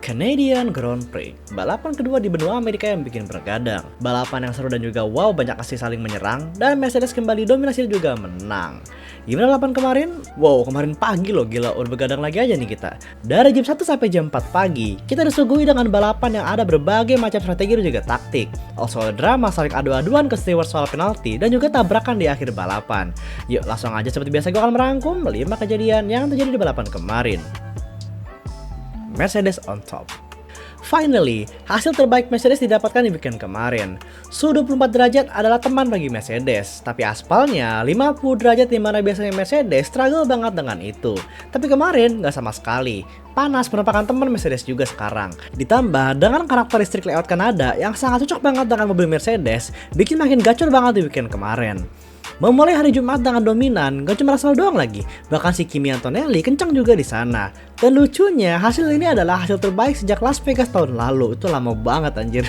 Canadian Grand Prix, balapan kedua di benua Amerika yang bikin bergadang. Balapan yang seru dan juga wow, banyak aksi saling menyerang, dan Mercedes kembali dominasi juga menang. Gimana balapan kemarin? Wow, kemarin pagi loh, gila, udah begadang lagi aja nih kita. Dari jam 1 sampai jam 4 pagi, kita disuguhi dengan balapan yang ada berbagai macam strategi dan juga taktik. Also drama saling adu-aduan ke steward soal penalti, dan juga tabrakan di akhir balapan. Yuk langsung aja seperti biasa gue akan merangkum 5 kejadian yang terjadi di balapan kemarin. Mercedes on top. Finally, hasil terbaik Mercedes didapatkan di weekend kemarin. Suhu 24 derajat adalah teman bagi Mercedes, tapi aspalnya 50 derajat di mana biasanya Mercedes struggle banget dengan itu. Tapi kemarin nggak sama sekali. Panas merupakan teman Mercedes juga sekarang. Ditambah dengan karakteristik layout Kanada yang sangat cocok banget dengan mobil Mercedes, bikin makin gacor banget di weekend kemarin. Memulai hari Jumat dengan dominan, gak cuma Russell doang lagi, bahkan si Kimi Antonelli kencang juga di sana. Dan lucunya, hasil ini adalah hasil terbaik sejak Las Vegas tahun lalu. Itu lama banget anjir.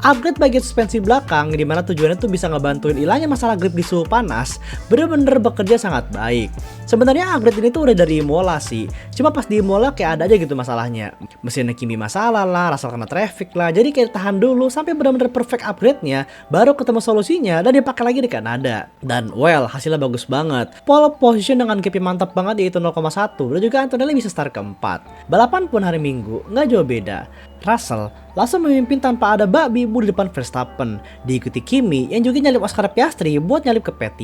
Upgrade bagian suspensi belakang, dimana tujuannya tuh bisa ngebantuin hilangnya masalah grip di suhu panas, bener-bener bekerja sangat baik. Sebenarnya upgrade ini tuh udah dari Imola sih, cuma pas di Imola kayak ada aja gitu masalahnya. Mesinnya Kimi masalah lah, Russell kena traffic lah, jadi kayak tahan dulu sampai bener-bener perfect upgrade-nya, baru ketemu solusinya dan dipakai lagi di Kanada. Dan well, hasilnya bagus banget. Pole position dengan GP mantap banget yaitu 0,1 dan juga Antonelli bisa start keempat. Balapan pun hari Minggu nggak jauh beda. Russell langsung memimpin tanpa ada babi ibu di depan Verstappen, diikuti Kimi yang juga nyalip Oscar Piastri buat nyalip ke P3.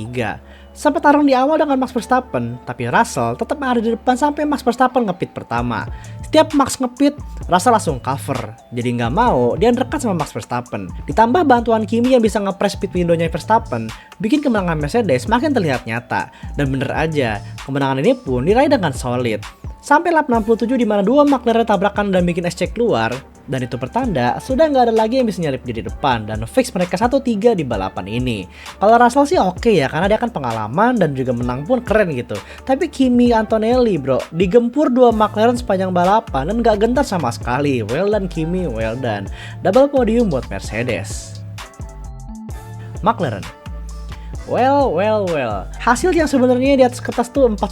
Sempat tarung di awal dengan Max Verstappen, tapi Russell tetap ada di depan sampai Max Verstappen ngepit pertama. Setiap Max ngepit, Russell langsung cover, jadi nggak mau dia dekat sama Max Verstappen. Ditambah bantuan Kimi yang bisa nge-press pit window-nya Verstappen, bikin kemenangan Mercedes makin terlihat nyata. Dan bener aja, kemenangan ini pun diraih dengan solid. Sampai lap 67 di mana dua McLaren tabrakan dan bikin SC keluar, dan itu pertanda sudah nggak ada lagi yang bisa nyalip di depan dan fix mereka 1-3 di balapan ini. Kalau Russell sih oke ya, karena dia kan pengalaman dan juga menang pun keren gitu. Tapi Kimi Antonelli bro, digempur dua McLaren sepanjang balapan dan nggak gentar sama sekali. Well done Kimi, well done. Double podium buat Mercedes. McLaren. Well. Hasil yang sebenarnya di atas kertas tuh 4-5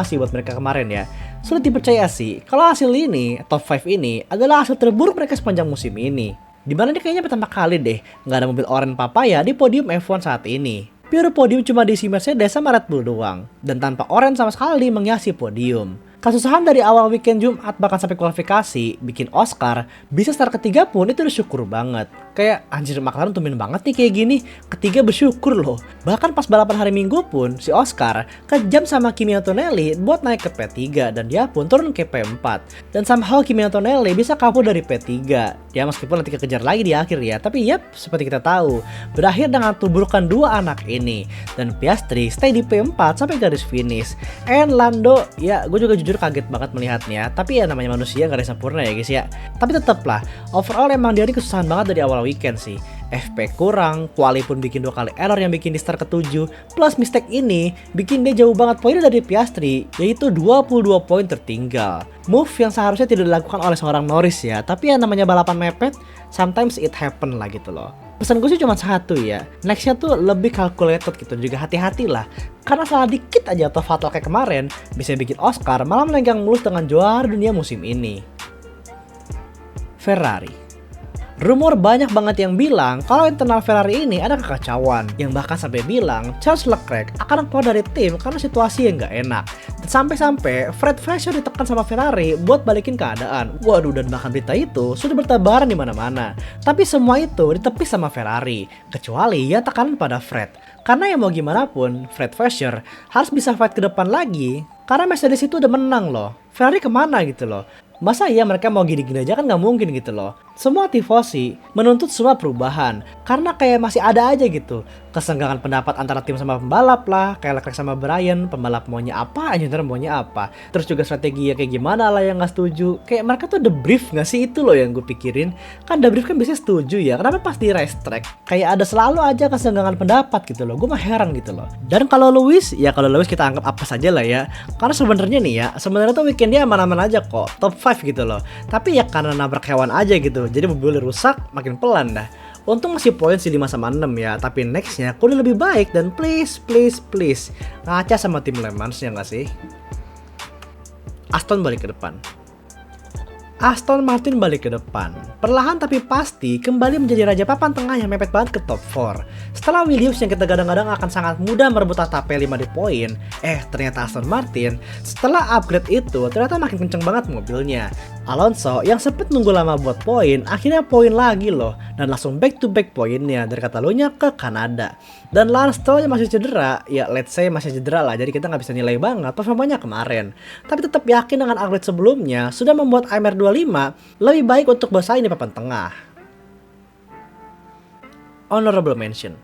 sih buat mereka kemarin ya. Sulit dipercaya sih, kalau hasil ini, top 5 ini adalah hasil terburuk mereka sepanjang musim ini. Dimana dia kayaknya pertama kali deh, nggak ada mobil orange papaya di podium F1 saat ini. Pure podium cuma diisi Mercedes sama Red Bull doang, dan tanpa orange sama sekali menghiasi podium. Kesusahan dari awal weekend Jumat bahkan sampai kualifikasi, bikin Oscar bisa start ketiga pun itu udah syukur banget. Kayak anjir McLaren tumben banget nih kayak gini, ketiga bersyukur loh. Bahkan pas balapan hari Minggu pun si Oscar kejam sama Kimi Antonelli buat naik ke P3 dan dia pun turun ke P4. Dan somehow Kimi Antonelli bisa kabur dari P3. Ya meskipun nanti kekejar lagi di akhir ya, tapi yap seperti kita tahu, berakhir dengan tuburukan dua anak ini. Dan Piastri stay di P4 sampai garis finish. And Lando, ya gue juga jujur kaget banget melihatnya, tapi ya namanya manusia gak ada sempurna ya guys ya. Tapi tetep lah, overall emang dia ini kesusahan banget dari awal weekend sih. FP kurang, quali pun bikin 2 kali error yang bikin di start ke-7, plus mistake ini bikin dia jauh banget poinnya dari Piastri, yaitu 22 poin tertinggal. Move yang seharusnya tidak dilakukan oleh seorang Norris ya, tapi ya namanya balapan mepet, sometimes it happen lah gitu loh. Pesan gue sih cuma satu ya, nextnya tuh lebih calculated gitu, juga hati-hati lah. Karena salah dikit aja atau fatal kayak kemarin, bisa bikin Oscar malah melenggang mulus dengan juara dunia musim ini. Ferrari. Rumor banyak banget yang bilang kalau internal Ferrari ini ada kekacauan, yang bahkan sampai bilang Charles Leclerc akan keluar dari tim karena situasi yang gak enak. Dan sampai-sampai Fred Vasseur ditekan sama Ferrari buat balikin keadaan. Waduh, dan bahkan berita itu sudah bertebaran di mana-mana. Tapi semua itu ditepis sama Ferrari, kecuali ya tekanan pada Fred. Karena ya mau gimana pun, Fred Vasseur harus bisa fight ke depan lagi. Karena Mercedes itu udah menang loh. Ferrari kemana gitu loh. Masa iya mereka mau gini-gini aja kan nggak mungkin gitu loh. Semua tifosi menuntut semua perubahan karena kayak masih ada aja gitu kesenggangan pendapat antara tim sama pembalap lah. Kayak Leclerc sama Brian, pembalap maunya apa, engineer maunya apa. Terus juga strategi ya kayak gimana lah yang nggak setuju. Kayak mereka tuh the brief nggak sih, itu loh yang gue pikirin. Kan the brief kan biasanya setuju ya, kenapa pas di race track kayak ada selalu aja kesenggangan pendapat gitu loh. Gue mah heran gitu loh. Dan kalau Lewis kita anggap apa saja lah ya. Karena sebenarnya nih ya, sebenarnya tuh weekend dia aman-aman aja kok, top 5 gitu loh. Tapi ya karena nabrak hewan aja gitu, jadi mobilnya rusak makin pelan dah. Untung masih poin sih 5-6 ya, tapi nextnya kudu lebih baik dan please ngaca sama tim Le Mans ya nggak sih? Aston balik ke depan. Aston Martin balik ke depan. Perlahan tapi pasti kembali menjadi raja papan tengah yang mepet banget ke top 4. Setelah Williams yang kita gadang-gadang akan sangat mudah merebut tahta P5 di poin, ternyata Aston Martin setelah upgrade itu ternyata makin kenceng banget mobilnya. Alonso yang sempet nunggu lama buat poin, akhirnya poin lagi loh, dan langsung back to back poinnya dari Catalunya ke Kanada. Dan Lance Stroll yang masih cedera, ya let's say masih cedera lah, jadi kita nggak bisa nilai banget performanya kemarin. Tapi tetap yakin dengan upgrade sebelumnya sudah membuat AMR25 lebih baik untuk bersaing di papan tengah. Honorable mention,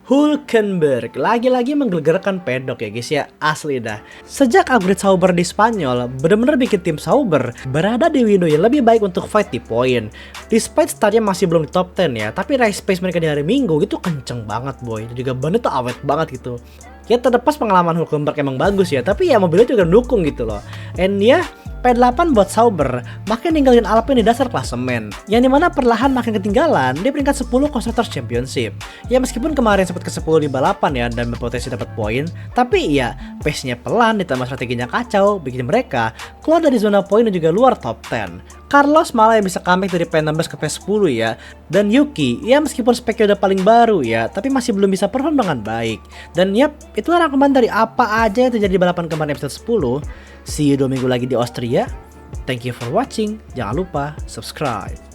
Hülkenberg lagi-lagi menggelegarkan pedok ya guys ya, asli dah. Sejak upgrade Sauber di Spanyol, bener-bener bikin tim Sauber berada di window yang lebih baik untuk fight di poin. Despite startnya masih belum di top 10 ya, tapi race pace mereka di hari Minggu itu kenceng banget boy. Dan juga bannya tuh awet banget gitu. Ya terlepas pengalaman Hülkenberg emang bagus ya, tapi ya mobilnya juga dukung gitu loh. And ya, P8 buat Sauber, makin ninggalin Alpine di dasar klasemen, yang dimana perlahan makin ketinggalan di peringkat 10 Constructors Championship. Ya meskipun kemarin sempat ke 10 di balapan ya dan berpotensi dapat poin, tapi ya pace-nya pelan ditambah strateginya kacau, bikin mereka keluar dari zona poin dan juga luar top 10. Carlos malah yang bisa comeback dari P16 ke P10 ya. Dan Yuki, ya meskipun speknya udah paling baru ya, tapi masih belum bisa perform dengan baik. Dan yap, itulah rangkuman dari apa aja yang terjadi di balapan kemarin episode 10. See you 2 minggu lagi di Austria. Thank you for watching. Jangan lupa subscribe.